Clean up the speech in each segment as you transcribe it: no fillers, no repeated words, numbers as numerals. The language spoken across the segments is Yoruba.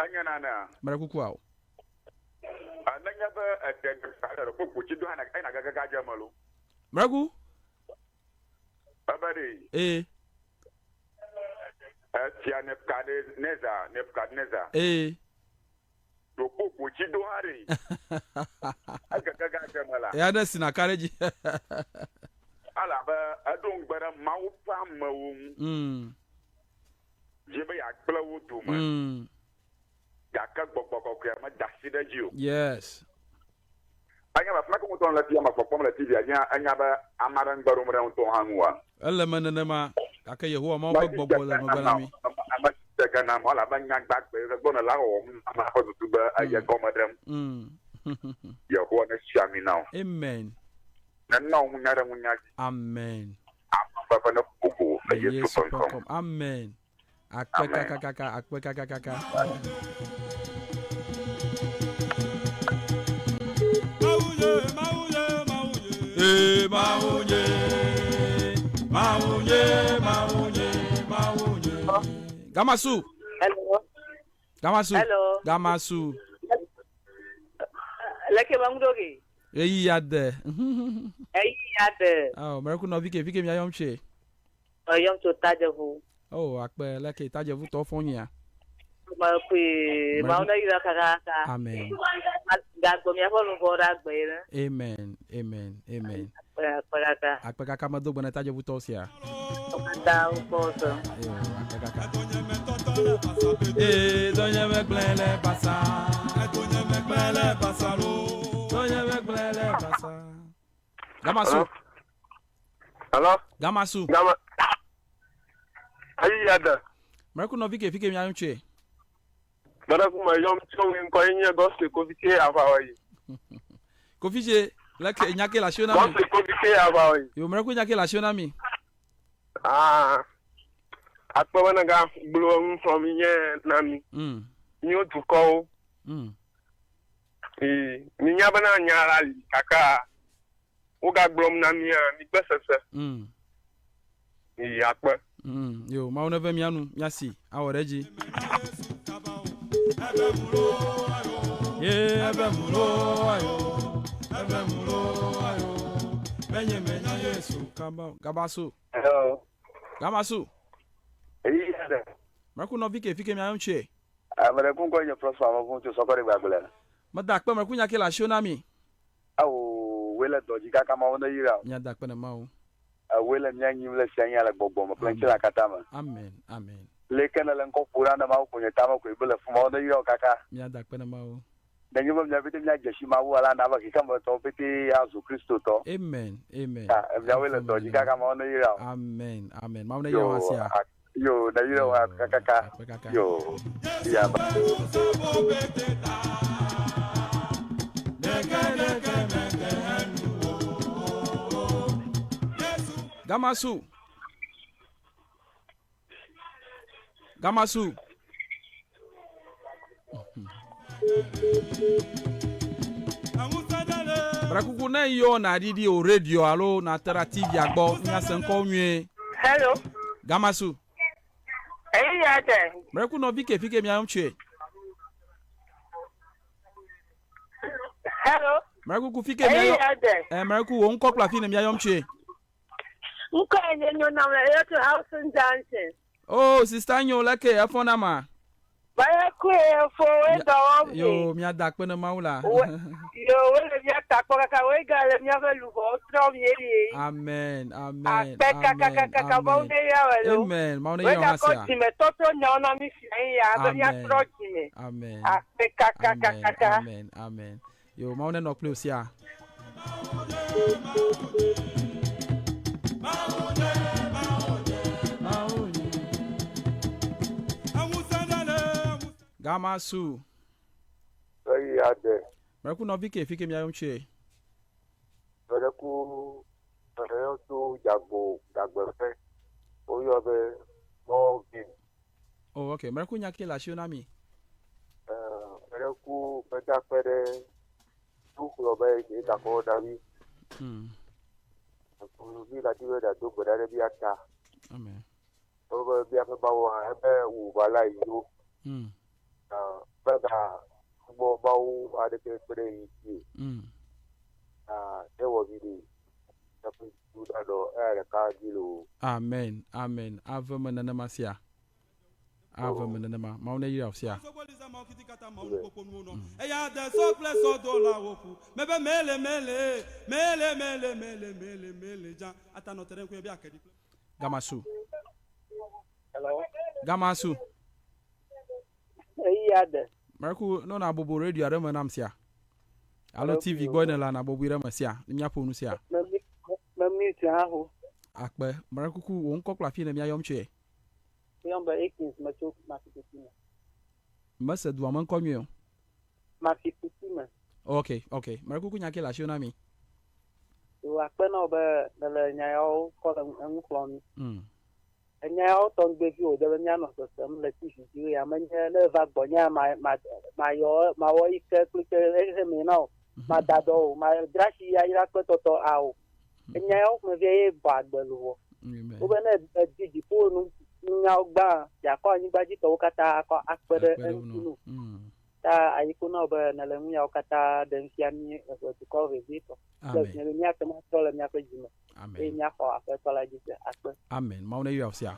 Anyana. Marakukwao. Ananya ba at the book which you do and I got Jamalo. Maraku? Babadi. Eh. Tia Nebuchadnezzar. Eh. The book which you do, Harry. I got Jamala. Yeah, that's in a carriage. Alaba, I don't better mouth from Jibby Akblow to me. Yakak Bokokama, Dasida Jew. Yes. I have a flack on the Tiama for Pomla TV. I never Amaran Barum around to Hangwa. Element and Emma. I can you who are more bubble than Mogalami. I must take an amala bang back. They're going to allow to be a commodem. You're going to share me now. Amen. And now, Amen. Yes, Amen. Akpekakaka. Gamasu. Hello. Hello. Gamasu. Leke bangdogi. Eyade. Eyade. Oh, Maraku no vike mi ayomche. Ayom to tajevu. Oh, akpe leke tajevu to fonya. Ma kwi mauna ira kaka. Amen. Gago mi afọ ngora gbe. Amen. Akpekaka. Akpekaka ma dogbo na tajevu to sia. Okanda ukoso. Akpekaka. Doña me plele pasa. Doña me plele pasa lo. Doña me plele pasa. Gamasu. Hello? Gamasu. Ayi yada. Maraku no vike mi ayomche. Maraku ma yom chong ko yin gospel ko vike abawi. Ko vike leke nyake la shona mi. Gospel ko vike abawi. Yo Maraku nyake la shona mi. Akpa wana ga blow from yin na mi. Nyo to call. Ni nyaba na nyara kaka. Uga blom na mi mi besese. Akpa. Yo ma ona ve mi anu nyasi aworeji. Ebe mulo ayo. Menya Yesu Gabasu. Hello. Gamasu. Ayi yada. Maraku no vike mi ayomche. Amara kun ko yin prosper ma kun to sokore gbagbe. Mada akpe Maraku nyake la shona mi. Awo wele doji kaka ma wona yira. Nya da akpe na ma o. Awela nyanyi mle sanya la gbogbo ma planchela katama. Amen. Lekena la nko purana ma ko nyetama ko ibele fuma ona yira kaka. Nya da akpe na ma o. Danyo mnya bete mnya jeshi ma wala na ba kikamba to bete azu Kristo to. Amen. Mnya wele doji kaka ma ona yira. Amen. Ma ona yira wasia. Yo na yira wa kaka. Yo. Ya ba. Gamasu. Brakuku na yo na didi o radio alo na tera TV agbo nya senko nwe. Hello. Gamasu. Eyi yade. Brakuku no vike mi ayomche. Hello. Brakuku fike mi ayomche. Brakuku o nko kla fi mi ayomche. Nko enyo na yo to house and dancing. Oh, sister nyo leke afona ma. Baya kwe fo we do yo mi ada pe na maula. Yo we le mi ata ko ka we ga le mi ave lu go tro mi eri. Amen. Amen. Amen. Ma ona yo hasia. We ga ko ti me toto nya ona mi fi ya ba ya tro ti me. Amen. Amen. Yo ma ona no play osia. Gamasu. Ayi ade. Maraku no vike fike mi ayomche. Maraku to jagbo fe. Oyo be no gin. Oh, okay. Maraku nyake la shiona mi. Maraku beta pere tu ko be ke ta ko dawi. Ko bi la diwe da do bodare bi ata. Amen. Obo bi afa bawo ebe u bala yo. ga bo bawo ade ke pere yi de wo bi di ta pu da do ka gilo amen ave menana masia ave menana ma una yi afsia eya de so place so do la woku mebe mele ja ata no tere ko bi akedi Gamasu Hello. Gamasu Iyade. Marku no na bobo radio arema namsia Alo TV boy na la na bobo irema sia nya ponu sia Mami ti hahu. akpe Marku ku won kokla fi na mi ayom che Yamba ekins macho mafitina. Masa du aman komyo Mafitina. Okay Marku ku nya ke la shona mi Wa pena ba na nyao ko an klon. Nyao ton gbe fi o de nya no so sem le ti fi ya ma nya le va gbo nya ma yo ma wo ike klike e mi no ma dado ma grashi ya ira ko to ao nyao me vie ba gbelu o be na di po nu nyao gba ya ko anyi gbaji to kata ko akpere enu ta ayiku no be na le nyao kata den fiani so ti ko visito le nya ke ma to le nya ko jima amen nya ko afa to la ji akpe amen ma una you sia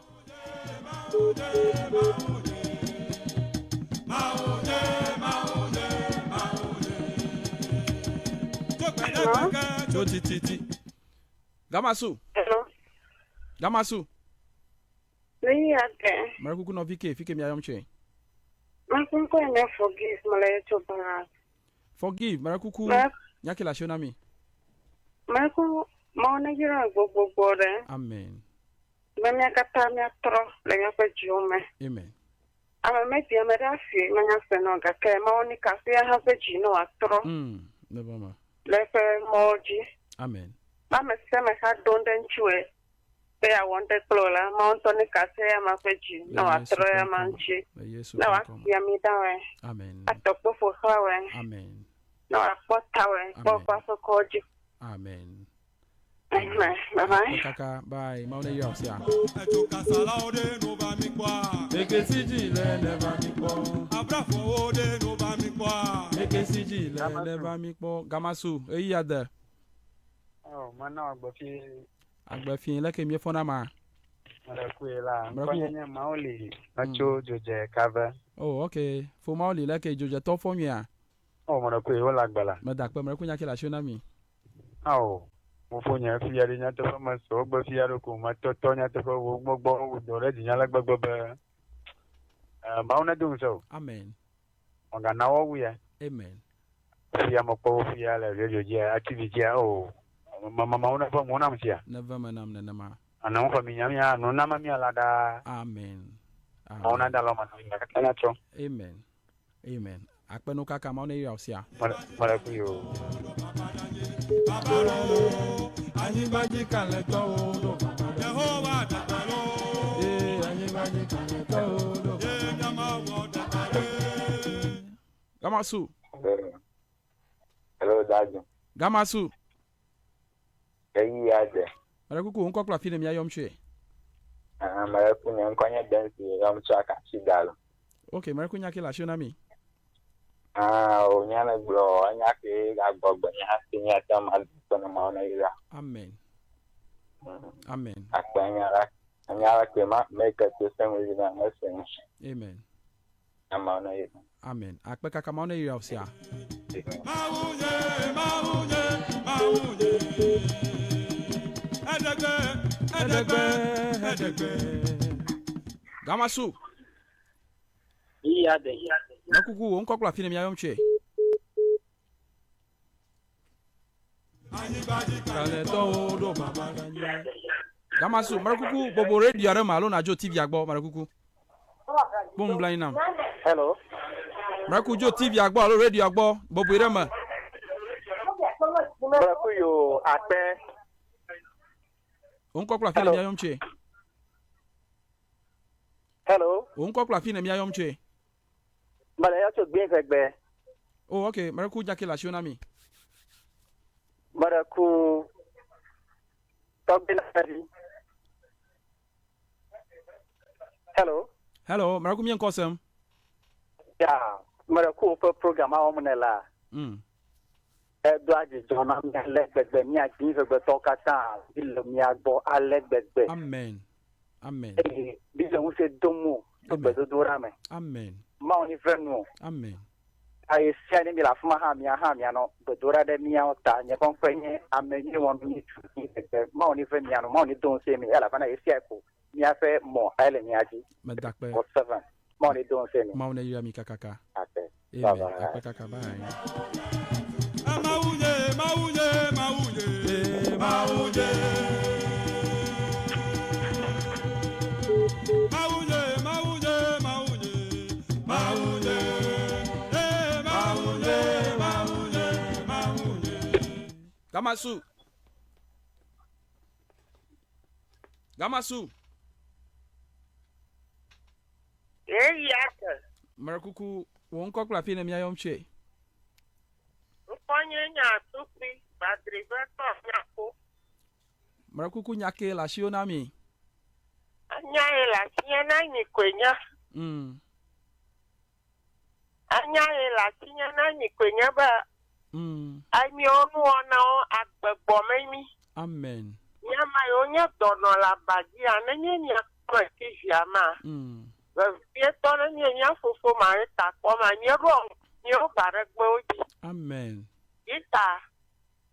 Gamasu. Hello. Gamasu. Ni ate. Marku no fike mi ayom che. Marku ko na forgive mala to ba. Forgive Marku nyake la shona mi. Marku ma na gira gbogbo re. Amen. Me mi akata mi atro le nya pe jume. Amen. Ama me pia me da fi ma nya se no ga ke ma oni ka fi ha pe ji no atro. Never ma. Le pe moji. Amen. Ba me se me ha don den chue. Pe a wonte klola ma on to ni ka se ma pe ji no atro ya manchi. Na wa ya mi da we. Amen. Atokpo fo ha we. Amen. No akpota we. Bo pa so ko ji. Amen. Amen. Bye-bye. Kaka, bye. Mauna yo sia. Echoka sala ode no ba mi kwa. Ekesiji le never mi po. Abrafo ode no ba mi kwa. Ekesiji le never mi po. Gamasu, eyi ade. Oh, mana Agbafi le ke mi fona ma. Marakuela. Konye maoli. Nacho joje kava. Oh, okay. Fo maoli le ke joje to fo mi a. Oh, marakuela lagbala. Me dakpe marakunya ke la shona mi. Oh. Mufonya fiari nya to ma so gba fiaro ko ma to nya to wo gbogbo do re di nya la gbogbo be ma una dun so Amen. Onga na wo ya Amen. Fia mo po fia la radio ya activity ya o ma una po mo na msia Never manam na ma. ana mo fa mi nya ya no na ma mi ala da Amen. ma una da lo ma no ka kana cho Amen. Amen. Akpe no kaka ma una yo sia. Mara ku yo Babalo, Anyibaji kale to do. Jehovah Dabalo, Anyibaji kale to do. Yama Wada. Gamasu. hello daddy Gamasu. eyi ade Marakuku unko kla fi na mi ayom che. mara ku ne nkonya dance yam chaka chidalo Okay, marakunya ke la shona mi. Onyana bro anya ke agbogbo nya tinya tam alto na mauna ira Amen. Amen. akanya anya ke ma make it to same with na message Amen. amauna ira Amen. Akpe kaka ma una yo sia. Maunye. Edegbe. Gamasu. Iyade. Marakuku unko kla fi na mi ayom che. Kale to do baba ganye. Gamasu, marakuku bobo radio are malo na jo TV agbo marakuku. Bom blind nam. Hello. Marakuku jo TV agbo alo radio agbo bobo ire ma. Maraku yo akpe. Unko kla fi na mi ayom che. Hello. Unko kla fi na mi ayom che. Mala ya to gbe egbe. Oh, okay. Marakuku jake la shona mi. Maraku Tobinari. Hello. Hello, marakuku mi enkosem. Yeah. Maraku program awomunela. Edo aji jona mi alegbegbe mi agbi fegbe tokata bilo mi agbo alegbegbe. Amen. Amen. Bilo mu se domo to bedo dorame. Amen. Ma oni frenu. Amen. Ai sia ni mi la fuma ha mi no bedora de mi ota nye konfenye amenyi won mi tu ma oni fe mi ano ma oni don se mi ela bana isia ko mi afe mo ele mi aji. Medakpe. 7 ma oni don se mi. Ma oni yira mi kakaka. Ate. Amen. Akpe kaka bye. Mawuje. Gamasu. Yaka. Marakuku won kokla fi na mi ayomche. Uponye nya tupi badrive to nyako. Marakuku nyake la shiona mi. Anya ela tiena ni kwenya. Anya ela tiena ni kwenya ba. Ami onu ona o agbegbo memi. Amen. Nyama yonya dono la bagi anenye ni akwa kijama. Vieto na nya fofo mare ta kwa ma nyero nyo baregbe oji. Amen. Ita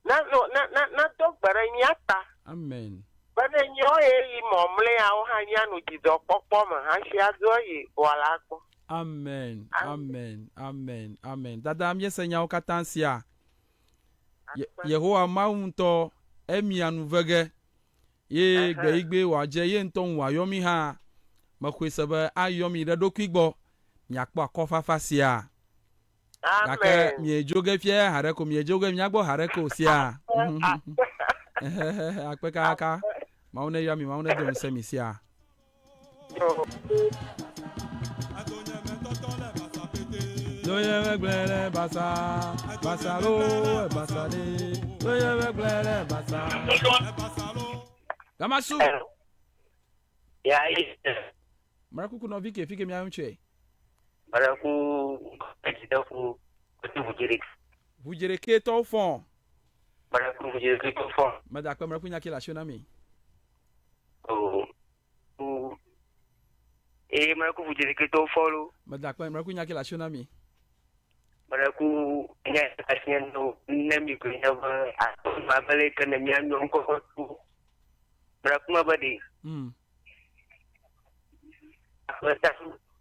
na dogbere nyata. Amen. Bana nyo yi momle a o hanya no jido popo ma ha shi azo yi wala ko. Amen. Amen. Amen. Amen. Dada mi senya o katansia. Yehowa maunto emianu vege. Ye gbeigbe waje ye nton wa yomi ha. Makwesebe ayomi redokigbo. Nyakpo akofafa sia. Amen. Mi ejoge fie hareko mi ejoge nyagbo hareko sia. Akpe kaka. Maune yami maune don semi sia. Doye weglere basa basalo basale doye weglere basa Gamasu Ya Marakuku no vike fike mi ayonche Maraku ejidafu Vujere ke to fon Maraku vujere ke to fon Madakwa maraku nyake la shona mi Maraku vujere ke to folo Madakwa maraku nyake la shona mi Maraku nya asian no nemi ko nya ba mabale kan nya no ko ko Maraku mabadi Wata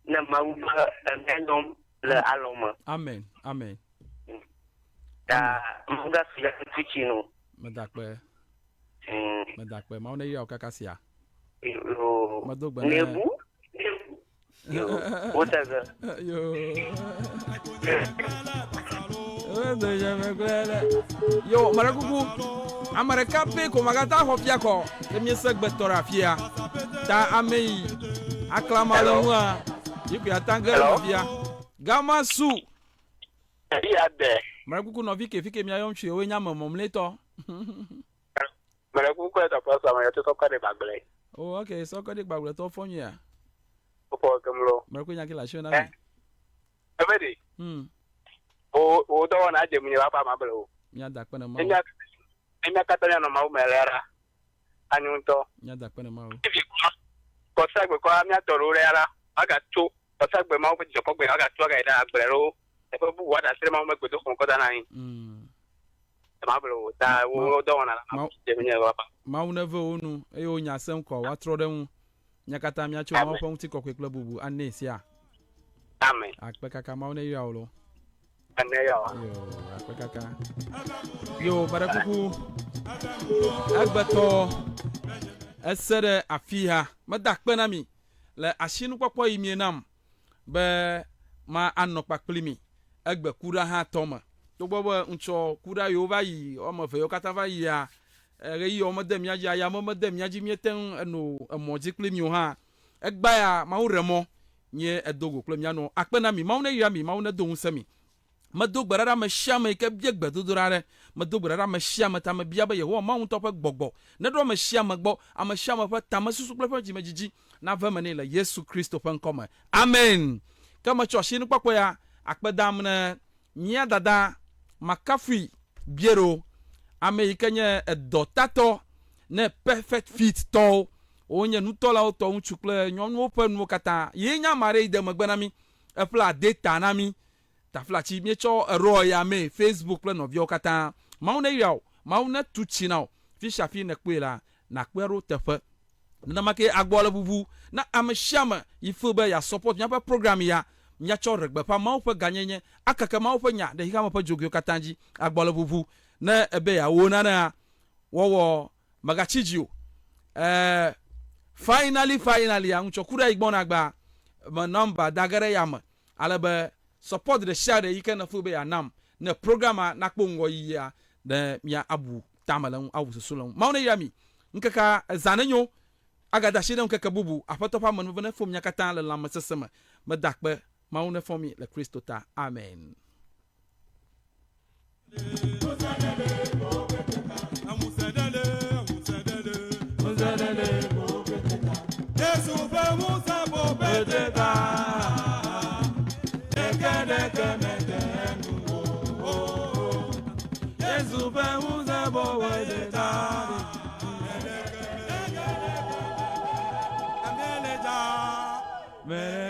na mauba ndom le aloma Amen. Amen. Da muga suya tuchino Madakwa Madakwa maune ya okakasia Madogba nebu Whatever. Yo, Marakuku. Amareka pe ko magata hofia ko. Emi segbe torafia. Ta amei. Aklama lwa. Yiku atangela hofia. Gamasu. Ya de. Marakuku no fike mi ayomchi o nya momleto. Marakuku eta pasa ma yato ka de bagle. Oh, okay, so ka de bagle to fonya. Opo kamlo. Marakuku nya kila shona mi. Ebedi. O do na je munye baba ma belo. Nya dakpe na ma. Enya katanya no ma umelera. Anyunto. Nya dakpe na ma. Ko sagbe ko amia toro rera. Aga tu. Ko sagbe ma o je ko gbe aga tu aga ida agbero. E ko bu wada sire ma o megbe to ko da nai. Ma belo da o do na na je munye baba. Ma uneve onu e o nya sem ko watro de hu. Nya kata mi acho ma pon ti ko kwekla bubu anesia. Amen. Akpe kaka ma une yawlo. Aneya. Yo, akpe kaka. Yo, Marakuku. Agbeto. Esere afia. Madakpe na mi. Le ashinu kwakwa imienam. Be ma anokpa klimi. Agbe kura ha toma. To bobo uncho kura yo va yi o mo fe yo kata va yi ya. Re yi o mo dem ya ya mo dem ya ji mieten no emoji klimi yo ha. Egba ya ma uremo. Nye edogo klem ya no akpe na mi maune ya mi maune do unsemi madogbara ma shama ke biegbe dodorare madogbara ma shama ta ma bia ba yeho ma unto pe gbogbo ne do ma shama gbo ama shama fa ta ma susu plefe jimajiji na va mane la Yesu Kristo pen koma amen kama choshi ni kwakwa ya akpedam ne mia dada makafui biero ame ikenye edotato ne perfect fit to onye nutola oto unchukle nyonu open mo kata yenya mare ide magbanami epla data nami tafla chi miecho roya me Facebook plan of yo kata maune yaw maune tuchi now fisha fi ne kwela na kwero tefe na make agbola bubu na amshama ifuba ya support nya program ya nya cho regbe pa ma ofa ganyenye akaka ma ofa nya de hika ma jogyo katanji agbola bubu na ebe ya wona na wo magachijio finally ya nchokura igbona agba ma number dagare ya ma alabe support the share you can afuba ya nam na programa na kpongo ya de mia abu tamalan awu susulon mauna yami nkaka zanenyo agada shida nkaka bubu apotopa man bana fom nyakata la lam sesema madakbe mauna fomi le Kristo ta amen. Man.